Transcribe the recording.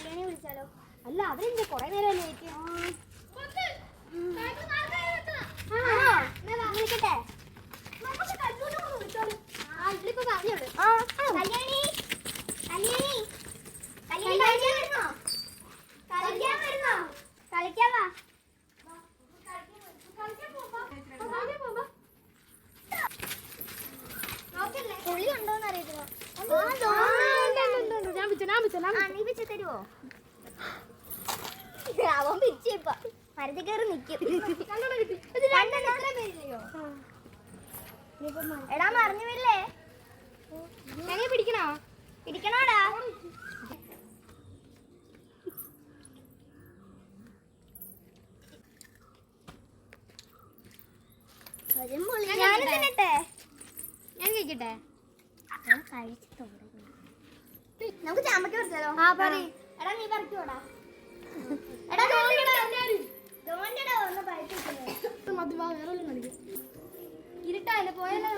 കല്യാണി വിളിച്ചാലോ? അല്ല അവരെന്താ കൊറേ നേരം വിളിക്കട്ടെ. ഇതിലിപ്പോ പറഞ്ഞോളൂ. കല്യാണി കല്യാണി കളിക്കാൻ വരുന്നോ? കളിക്കാൻ വാ. പുളി ഉണ്ടോന്ന് അറിയത്തില്ല. നീ പിച്ച തരുവോ? അവൻ പിച്ചിപ്പ മരത്തിൽ കയറി നിക്കും. എടാ മറിഞ്ഞു വരില്ലേ? എങ്ങനെ പിടിക്കണോ? പിടിക്കണോടാ? ഞാൻ കഴിക്കട്ടെ. നമുക്ക് ചാമ്പക്ക പറിച്ചാലോ? എടാ നീ പറിക്കോടാ. എടാ ഒന്ന് ഇരുട്ടാ പോയാലോ?